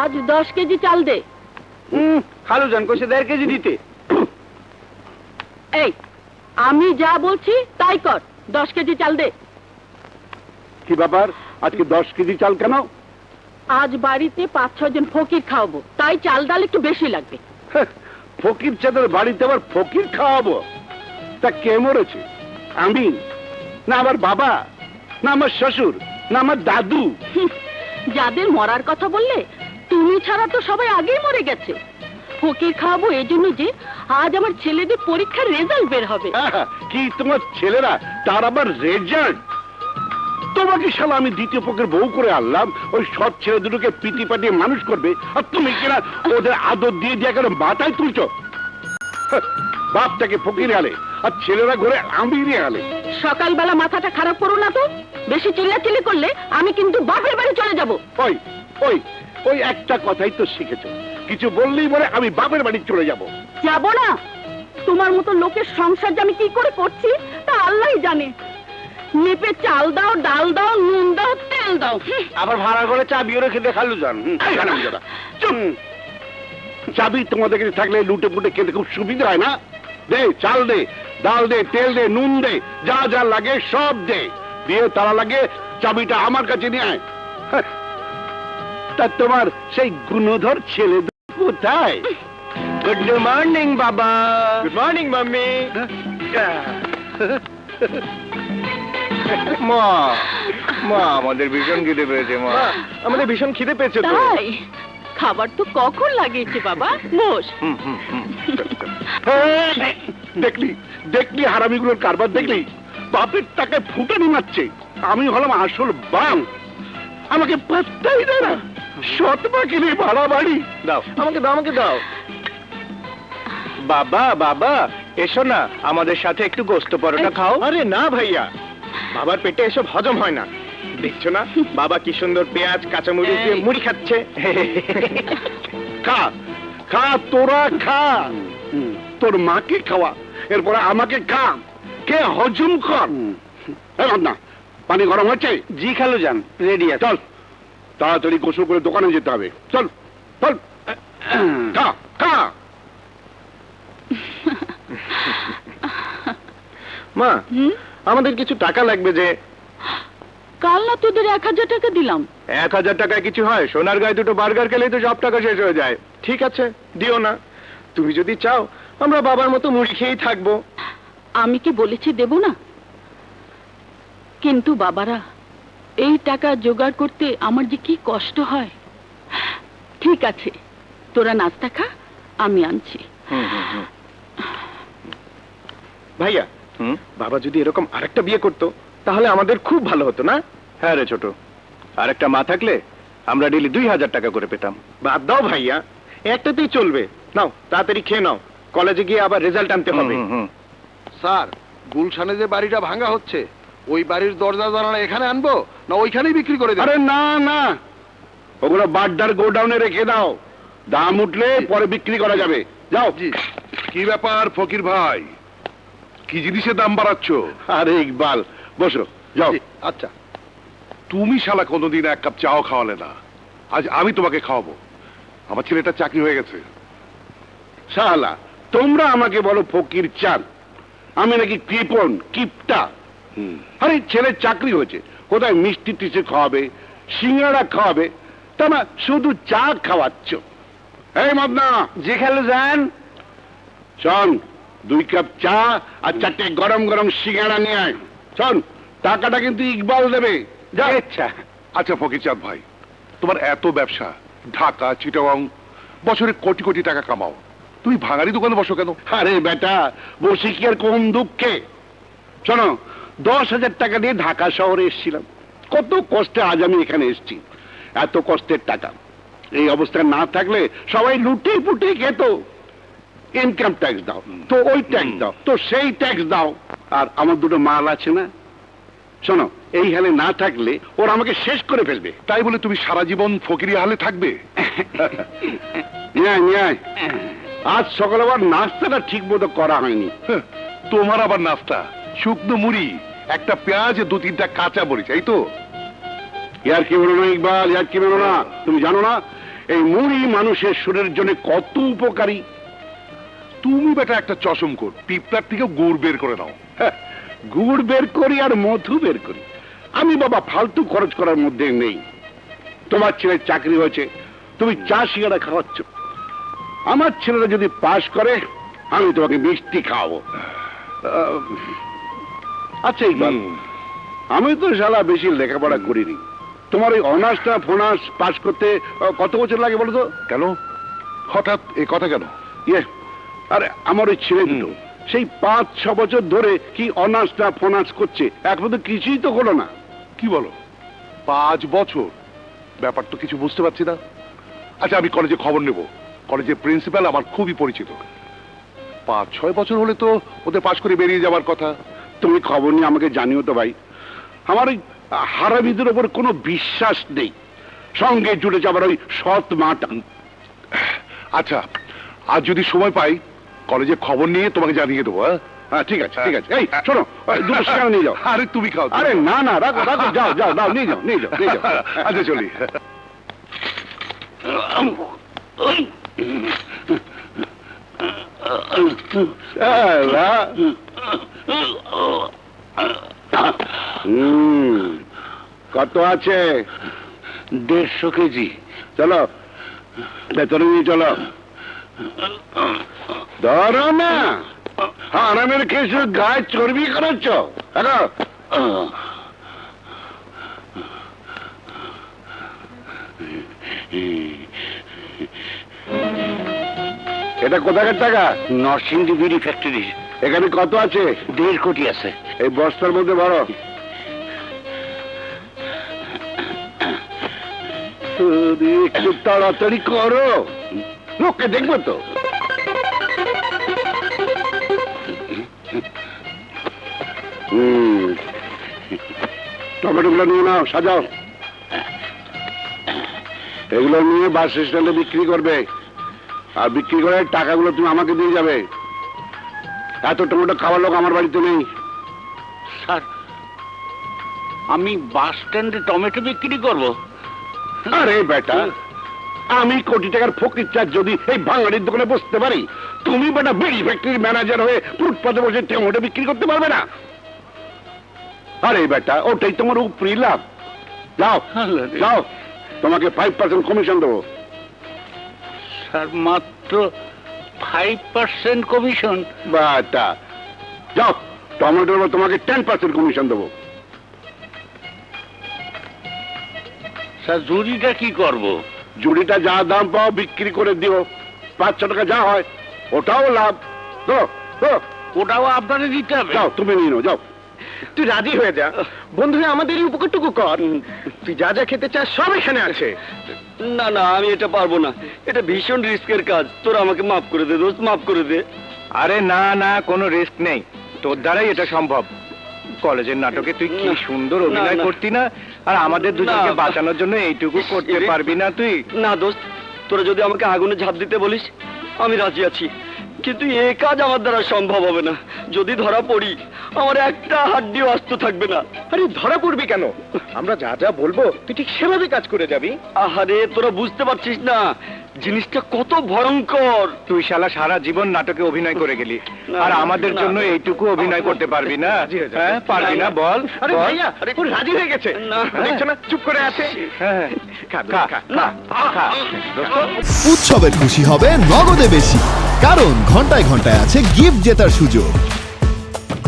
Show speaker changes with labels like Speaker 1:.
Speaker 1: আজ 10 কেজি চাল দে।
Speaker 2: খালুজান কইছে 1.5 কেজি দিতে।
Speaker 1: এই আমি যা বলছি তাই কর, 10 কেজি চাল দে।
Speaker 3: কি ব্যাপার, আজকে 10 কেজি চাল কেন?
Speaker 1: আজ বাড়িতে 5-6 জন ফকির খাওয়াবো, তাই চাল ডাল একটু বেশি লাগবে।
Speaker 3: ফকির চাঁদের বাড়িতে আবার ফকির খাওয়াবো? তা কে মরেছে? আমি, না আমার বাবা, না আমার শ্বশুর, না আমার দাদু?
Speaker 1: যাদের মরার কথা বললে তুমি ছাড়া তো সবাই আগেই মরে গেছে। ফকির খাওয়াবো এই জন্য যে আজ আমার ছেলেদের পরীক্ষার রেজাল্ট বের হবে।
Speaker 3: কি তোমার ছেলেরা, তার আবার রেজাল্ট? তোমাকে শালা আমি দ্বিতীয় পক্ষের বউ করে আনলাম, ওই সৎ ছেলে দুটোকে পিটি পাটিয়ে মানুষ করবে, আর তুমি কিনা ওদের আদর দিয়ে দিয়ে করে মাথায় তুলছ। বাপটাকে ফকিরে আলে আর ছেলেরা ঘরে আমিরে আলে।
Speaker 1: সকালবেলা মাথাটা খারাপ করো না তো, বেশি চিল্লাচিল্লি করলে আমি কিন্তু বাপের বাড়ি চলে যাব।
Speaker 3: ওই ওই ওই একটা কথাই তো শিখেছ, কিছু বললেই বলে আমি বাপের বাড়ি চলে যাব।
Speaker 1: যাব না? তোমার মতো লোকের সংসার যে আমি কি করে করছি তা আল্লাহই জানে। মেপে চাল দাও, ডাল দাও, নুন দাও, তেল দাও।
Speaker 2: আবার ভাড়া করে চাবিও রেখে দে খালুজান।
Speaker 3: চাবি তোমাদের কাছে থাকলে লুটে পুটে খেতে খুব সুবিধা হয় না? দে, চাল দে, ডাল দে, তেল দে, নুন দে, যা যা লাগে সব দে, দিয়ে তারা লাগে চাবিটা আমার কাছে নিয়ে আয়। তা তোমার সেই গুণধর ছেলে কোথায়?
Speaker 2: গুড মর্নিং বাবা। Good morning mummy. মা, মা আমাদের ভীষণ খিদে পেয়েছে। মা আমাদের ভীষণ খিদে পেয়েছে তো।
Speaker 1: তাই খাবার তো কখন লাগিয়েছে বাবা, বস।
Speaker 3: দেখলি দেখলি হারামিগুলোর কারবার দেখলি? বাপের টাকায় ফুটানি মারছে, আমি হলাম আসল বাম। আমাকে পাত্তাই দেয় না, সৎ মাকে নিয়ে ভাড়া বাড়ি।
Speaker 2: দাও আমাকে, দাও আমাকে দাও। বাবা বাবা এসো না, আমাদের সাথে একটু গোস্ত পরোটা খাও। আরে না ভাইয়া, বাবার পেটে এসব হজম হয় না। দেখছো না বাবা কি সুন্দর পেঁয়াজ কাঁচামরিচ দিয়ে মুড়ি খাচ্ছে।
Speaker 3: খা খা, তোরা খা, তোর মাকে খাওয়া, এরপরে আমাকে খা, কে হজম কর। না পানি গরম হচ্ছে?
Speaker 2: জি খালুজান, রেডি আছে।
Speaker 3: চল তাড়াতাড়ি গোসল করে দোকানে যেতে হবে, চল চল। খা খা।
Speaker 2: মা আমাদের কিছু টাকা লাগবে। যে
Speaker 1: কাল না তোদের 1000 টাকা দিলাম।
Speaker 2: 1000 টাকায় কিছু হয়? সোনার গায়ে দুটো বার্গার খেলেই তো সব টাকা শেষ হয়ে যায়। ঠিক আছে দিও না, তুমি যদি চাও আমরা বাবার মতো মুড়ি খেয়েই থাকবো।
Speaker 1: আমি কি বলেছি দেব না? কিন্তু বাবারা, এই টাকা জোগাড় করতে আমার যে কি কষ্ট হয়। ঠিক আছে তোরা নাস্তা খা, আমি আনছি।
Speaker 2: ভাইয়া বাবা যদি এরকম আরেকটা বিয়ে করতো তাহলে আমাদের খুব ভালো হতো না? হ্যাঁ রে ছোট, আরেকটা মা থাকলে আমরা ডেলি 2000 টাকা করে পেতাম। বাদ দাও ভাইয়া, একটাতেই চলবে। নাও তাড়াতাড়ি খেয়ে নাও, কলেজে গিয়ে আবার রেজাল্ট আনতে হবে।
Speaker 4: স্যার, গুলশানে যে বাড়িটা ভাঙা হচ্ছে, ওই বাড়ির দরজা জানালা এখানে আনবো না ওইখানেই বিক্রি করে দেব?
Speaker 3: আরে না না, ওগুলো বাড্ডার গোডাউনে রেখে দাও, দাম উঠলে পরে বিক্রি করা যাবে। যাও।
Speaker 4: জি। কি ব্যাপার ফকির ভাই, কি জিনিসের দাম বাড়াচ্ছ?
Speaker 3: আরে ইকবাল বসো, যাও।
Speaker 4: আচ্ছা, তুমি শালা কোনোদিন এক কাপ চাও খাওয়ালে না, আজ আমি তোমাকে খাওয়াবো। আমার ছেলেটা চাকরি হয়ে গেছে।
Speaker 3: শালা তোমরা আমাকে বলো ফকির চান, আমি নাকি কৃপণ কিপটা? আরে ছেলের চাকরি হয়েছে, কোথায় মিষ্টি টিষ্টি খাওয়াবে, সিঙ্গাড়া খাওয়াবে, তা না শুধু চা খাওয়াচ্ছ। এই মদনা।
Speaker 2: জি খালুজান।
Speaker 3: শোন, 2 কাপ চা আর 4টে গরম গরম সিঙ্গাড়া নিয়ে আয়। শোন, টাকাটা কিন্তু ইকবাল দেবে। যা।
Speaker 4: আচ্ছা আচ্ছা ফকির চাঁদ ভাই, তোমার এত ব্যবসা, ঢাকা চিটাগাং, বছরে কোটি কোটি টাকা কামাও, তুমি ভাঙারি দোকানে বসো কেন?
Speaker 3: আরে বেটা, বসে কি আর কোন দুঃখে? শোনো, 10,000 টাকা দিয়ে ঢাকা শহরে এসেছিলাম, কত কষ্টে আজ আমি এখানে এসেছি। এত কষ্টের টাকা এই অবস্থায় না থাকলে সবাই লুটে পুটে খেত। ইনকাম ট্যাক্স দাও, তো ওই ট্যাক্স দাও, তো সেই ট্যাক্স দাও। আর আমার দুটো মাল আছে না, শোনো, এই হালে না থাকলে ওরা আমাকে শেষ করে ফেলবে।
Speaker 4: তাই বলে তুমি সারা জীবন ফকিরি হালে থাকবে?
Speaker 3: নিয়ে নিয়ে আজ সকালে আবার নাস্তাটা ঠিক মতো করা হয়নি।
Speaker 4: তোমার আবার নাস্তা? শুকনো মুড়ি, একটা পেঁয়াজ, 2-3টা কাঁচা মরিচ, এই তো?
Speaker 3: ইয়ার কি বলো না ইকবাল, ইয়ার কি বলো না? তুমি জানো না এই মুড়ি মানুষের শরীরের জন্য কত উপকারী।
Speaker 4: তুমি বেটা একটা চশম কর, পিঁপড়ার থেকে গুড় বের করে নাও।
Speaker 3: হ্যাঁ, গুড় বের করি আর মধু বের করি, আমি বাবা ফালতু খরচ করার মধ্যে নেই। তোমার ছেলের চাকরি হয়েছে, তুমি চা সিঙ্গারা খাওয়াচ্ছ। আমার ছেলেরা যদি পাশ করে আমি তোমাকে মিষ্টি খাওয়াবো। আচ্ছা ইকবাল,
Speaker 4: হুম।
Speaker 3: আমি তো শালা বেশি লেখাপড়া করিনি। তোমার ওই অনার্সটা ফোনার্স পাস করতে কত বছর লাগে বলো তো?
Speaker 4: কেন হঠাৎ এই কথা কেন?
Speaker 3: ইয়ে, আরে আমার ওই ছেলে দুটো সেই 5-6 বছর ধরে কি অনার্সটা ফোনার্স করছে, এখন তো কিছুই তো হলো না।
Speaker 4: কি বলো, 5 বছর? ব্যাপার তো কিছু বুঝতে পারছি না। আচ্ছা, আমি কলেজে খবর নেব। কলেজের প্রিন্সিপাল আমার খুবই পরিচিত। 5-6 বছর হলে তো ওদের পাশ করে বেরিয়ে যাওয়ার কথা।
Speaker 3: তুমি খবর নিয়ে আমাকে জানিও তো ভাই। আমার ওই হারামিদের ওপর কোনো বিশ্বাস নেই, সঙ্গে জুড়ে যাবার ওই সৎ মাটা।
Speaker 4: আচ্ছা, আজ যদি সময় পাই কলেজে খবর নিয়ে তোমাকে জানিয়ে দেবো। হ্যাঁ,
Speaker 3: হ্যাঁ ঠিক আছে ঠিক আছে। এই শোনো, দুটো সেখানে নিয়ে যাও।
Speaker 4: আরে তুমি খাও।
Speaker 3: আরে না না, রাখো রাখো, যাও যাও যাও, নিয়ে যাও নিয়ে যাও নিয়ে যাও।
Speaker 4: আচ্ছা চলি।
Speaker 3: শালা। কত আছে? 150 কেজি। চলো ভেতরে নিয়ে চলো। ধরো না, আরামের খেয়ে গায়ে চর্বি করাচ্ছ। এটা কোথাকার টাকা?
Speaker 5: নরসিংদী বিড়ি ফ্যাক্টরি।
Speaker 3: এখানে কত আছে?
Speaker 5: 1.5 কোটি আছে।
Speaker 3: এই বস্তার মধ্যে ভরো। একটু তাড়াতাড়ি করো, লোককে দেখবো তো। টমেটোগুলো নিয়ে নাও, সাজাও। এগুলো নিয়ে বাস স্ট্যান্ডে বিক্রি করবে, আর বিক্রি করে টাকাগুলো তুমি আমাকে দিয়ে যাবে। এত টমেটো খাওয়ার লোক আমার বাড়িতে নেই।
Speaker 5: স্যার, আমি বাস স্ট্যান্ডে টমেটো বিক্রি করব?
Speaker 3: আরে বেটা, আমি কোটি টাকার ফকির চার যদি এই ভাঙাড়ির দোকানে বসতে পারি, তুমি বেটা বিড়ি ফ্যাক্টরির ম্যানেজার হয়ে ফুটপাতে বসে টমেটো বিক্রি করতে পারবে না? আরে বেটা, ওটাই তোমার উপরি লাভ। যাও যাও, তোমাকে 5% কমিশন দেবো।
Speaker 5: স্যার, মাত্র 5% কমিশন?
Speaker 3: বেটা যাও, টমেটোর উপর তোমাকে 10% কমিশন দেবো।
Speaker 5: স্যার, জুরিটা কি করব?
Speaker 3: জুড়িটা যা দাম পাও বিক্রি করে দিও, 500 টাকা যা হয় ওটাও লাভ। তো
Speaker 5: ওটাও আপনারে দিতে হবে?
Speaker 3: যাও, তুমি নিয়ে নাও, যাও।
Speaker 2: তুই রাজি হয়ে যা, বন্ধু হয়ে আমাদের এই উপকারটুকু কর। তুই যা যা খেতে চাস সব এখানে আছে।
Speaker 6: না না, আমি এটা পারবো না, এটা ভীষণ রিস্কের কাজ। তোরা আমাকে মাফ করে দে দোস্ত, মাফ করে দে।
Speaker 2: আরে না না, কোনো রিস্ক নেই, তোর দ্বারাই এটা সম্ভব। কলেজের নাটকে তুই কি সুন্দর অভিনয়
Speaker 6: না।
Speaker 2: করতি না, আর আমাদের দুজনকে
Speaker 6: না।
Speaker 2: বাঁচানোর জন্য এইটুকু করতে পারবি না তুই?
Speaker 6: না দোস্ত, তোরা যদি আমাকে আগুনে ঝাঁপ দিতে বলিস আমি রাজি আছি, কিন্তু এ কাজ আমার দ্বারা সম্ভব হবে না। যদি ধরা পড়ি আমার একটা হাড্ডিও আস্ত থাকবে না।
Speaker 2: আরে ধরা পড়বি কেন? আমরা যা যা বলবো তুই ঠিক সেভাবে কাজ করে যাবি।
Speaker 6: আহারে, তোরা বুঝতে পারছিস না জিনিসটা কত ভয়ঙ্কর।
Speaker 2: তুই শালা সারা জীবন নাটকে অভিনয় করে গেলি, আর আমাদের জন্য এইটুকু অভিনয় করতে পারবি না? হ্যাঁ পারবি না, বল।
Speaker 6: আরে
Speaker 2: বল।
Speaker 6: ভাইয়া,
Speaker 2: ও রাজি হয়ে গেছে,
Speaker 6: না।
Speaker 2: দেখছো না, চুপ করে আছে। হ্যাঁ, খা খা খা খা। দোস্ত,
Speaker 7: উৎসবের খুশি হবে নগদে বেশি, কারণ ঘন্টায় ঘন্টায় আছে গিফট জেতার সুযোগ।